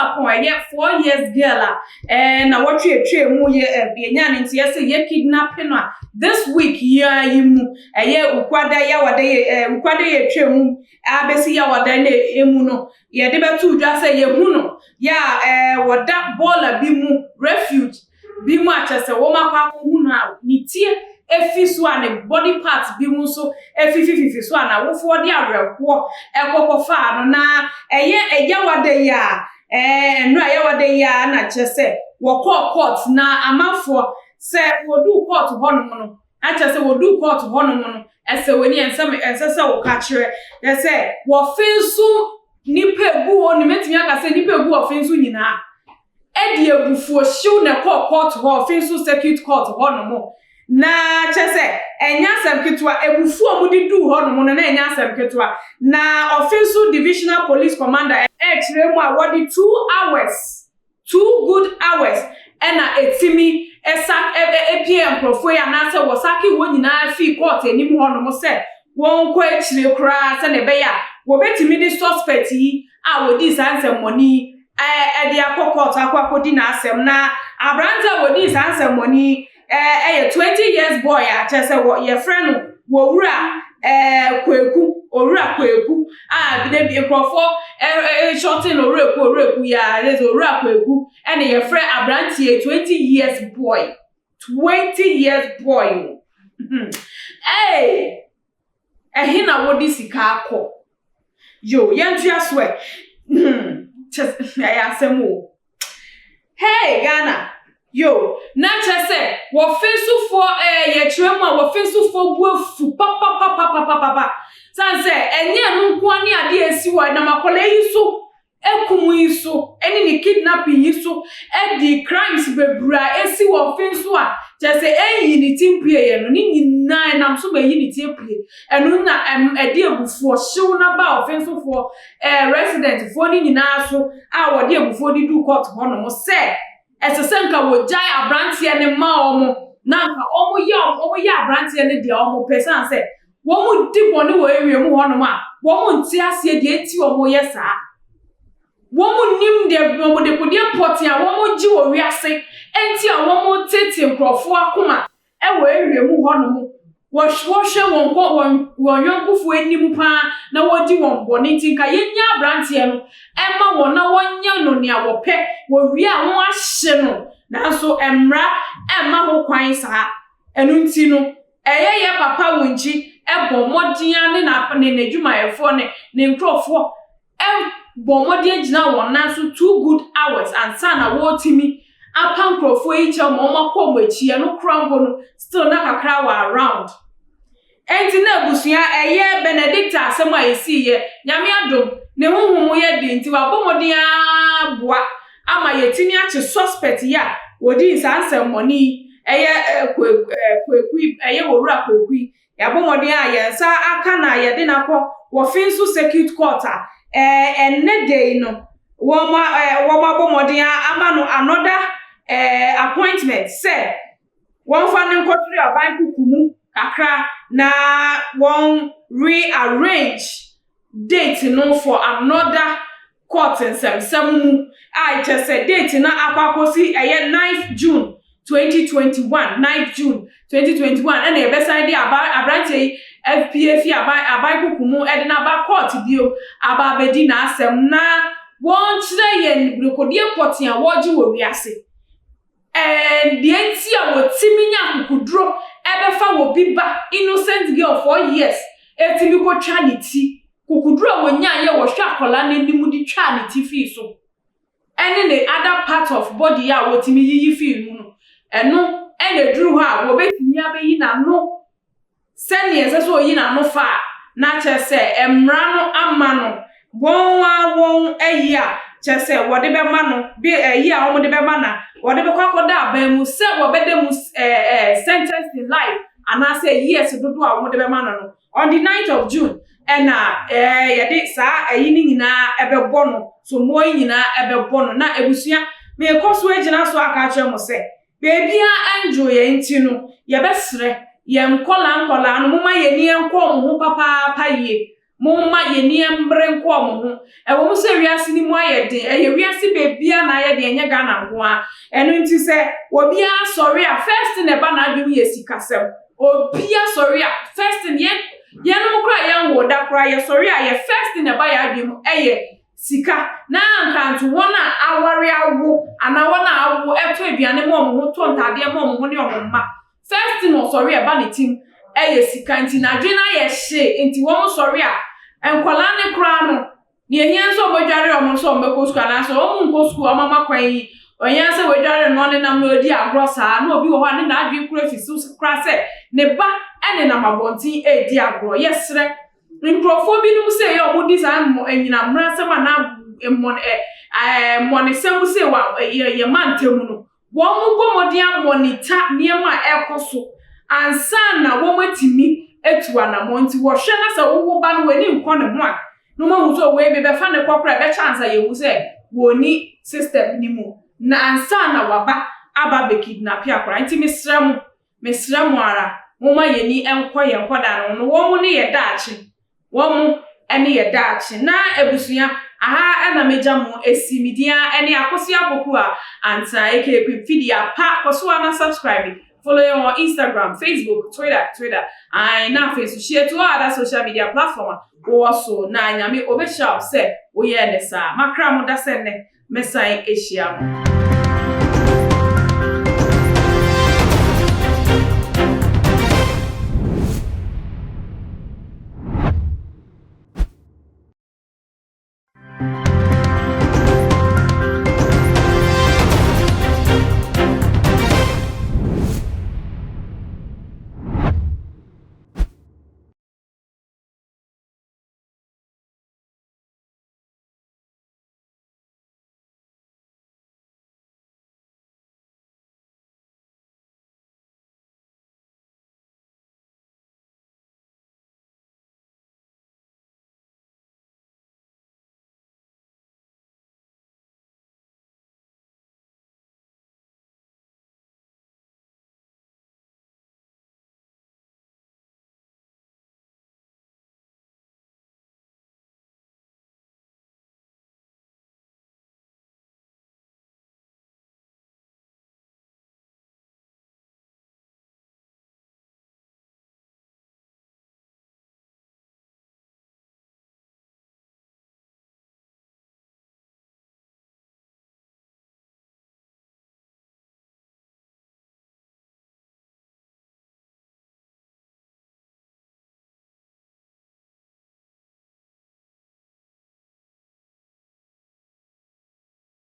upon a 4 years girl na what you tray mu ye nya nti yes ye kidnapping this week ya yimu ukwada ya wade ukwada ye tray mu abesi ya wade na emu no ye de betu dwa say ye hu no ya wada baller bi mu refuge bi mu achese wo makwa hu no ni tie efi so an body parts bi mu so efi so na wo fo de awereko ekokofa no na eya wade ya no aye wade ya na chese wo court na amafo se wo do court hono no achese wo do court hono no ese weni ensese wo ka kire se wo finsu nipa egu ho ni metimi aka se nipa egu ofinsu nyina edi ebufuo hyew na court ho finsu circuit court hono mo na chese enya semketwa ebufuo mudi du hono mo na enya semketwa na offensive divisional police commander kire mu award 2 hours 2 good hours ena etimi epm profo ya na se wosaki wo nyina fi court enim hono mo se won ko kire kura se ne be ya wo betimi di suspect yi a wodi sansem money edi akokot akwakodi na asem na abranta wodi sansem money 20 years boy a chese wo ye friend wo wura kwaku bi de ekrofo shorting oreku ya there's owura kwaku and ye friend abrantie 20 years boy hina wodi sika akọ yo yentu aswe ya asemo hey Ghana yo na chese wo finsu for ye chiremu wo finsu for buafu papa sanse enye no nko ani ade esi wo na makola yiso ekumu yiso eni ni kidnapping yiso di crimes bebra esi wo finsu a chese eyi ni timpie ye no ni nyina na so be yi ni timpie enu na ede ebufu hyew na ba offensive for resident for ni nyina so a wo de ebufu di du court ho no mo se esesenka wo jai abrantie ne ma omo na nka omo ye abrantie ne de omo person se wo mu di bone wo ewie mu ho no ma wo mu nti ase de eti omo ye saa wo mu nim de omo de kodie poti a wo mu ji wo wiase enti a wo mu tete nkrofo akoma wo ewie mu ho no mu wo hwe won yonkufu enim pa na wo di won bone nti nka yenya abrantie no ema wo na wonya no ne awope wo wi a ho ahye no na so emra ema ho kwan saa enu nti no ye papa wonji bomodian ne na n'adwumayefo ne nkrofo bomodi agina won na so 2 good hours and sana wo timi apa nkrofo yi che mo makọ mo echi no krambo no still na kakra wa around enti na busua Benedict asem a esi ye nyame adom ne honhom ye de nti wa bomodian boa ama yetimi ache suspect ya wodi sansem money kwekwi wowura kwekwi ya bomodian ya sa aka na ye de nakọ wo finsu circuit court enne day no wo ma bomodian ama no another appointment say won fa ne nkotri aban kukumu kakra na won rearrange date no for another court in Semu I just said date na akwakosi 9th June 2021 and e be side abrante FPF aban kukumu e de na ba court bio aba bedi na asem na won kire ye rekodie poti a woji wo wiase and the entia wo timinya kukudro ebefa wo biba innocent girl 4 years etimi ko chanity kukudro wo nya ye wo hwa akola na nimu di chanity fi so any the other part of body ya wo timi yiyi fi mu no eno ene duru ha wo betimi abeyi na no sene yeso yi na no fa na chese emra no ama no won eyi a chese wo de be ma no bi eyi a wo de be ma na wo de be kwakoda abamu se wo be de mu sentence in life and I say yes dodo a wo de be ma no on the 9th of June and ye de sa eyi ni nyina ebe bono so mo nyina ebe bono na ebusua me koso agina so aka kire mo se baby a enjoy ye ntino ye besre ye nkola no mama ye ni enko mo papa ye Momma ye ni embre nko mo ho e wo se wiase ni mu ayede e ye wiase bebia na ayede enye Ghana ho a eno nti se obi a sorry a first ne ba na adwum ye sikasem obi a sorry a first ne ye no kra ye nwo da kra ye sorry a ye first ne ba ya adwum eye sika na nkanto wona aware awo ana wona awo eto aduane mo ho to ntade mo ho ne omma first no sorry e ba ne tim eye sika nti na adwena ye hye nti wo sorry a enkola ne kra no ne ehia so bodware omo so mbeko school na so omo nko school omama kwan yi onya se bodware no ne nam no odi agro saa na obi wo ha ne na adwe kura fisu kra se ne ba ene na mabonti edi agro yesre nkrofo bi num se ye omo di saa enyina mrasema na monisem se wa ye mantemu no wo mo gomodi amonita niema ekoso ansa na wo matimi etu anamonti wo hwe na se wo ba no wani nko ne ho a no ma hu so we be fa ne kokora be chance ye hu se woni system ni mu na ansa na waba aba be kidnap akora nti mesrem ara mo ma ye ni enko ye nkoda no wo mu ne ye daachi wo mu ene ye daachi na ebusua aha ena meja mu esimidia ene akosi aboku a ansa ekekwi video pa koso na subscribe follow you on Instagram, Facebook, Twitter. And now Facebook share to other social media platform. Also, na nyame obesha say, "Oye nesa." Makra mo da sene mesai Asia.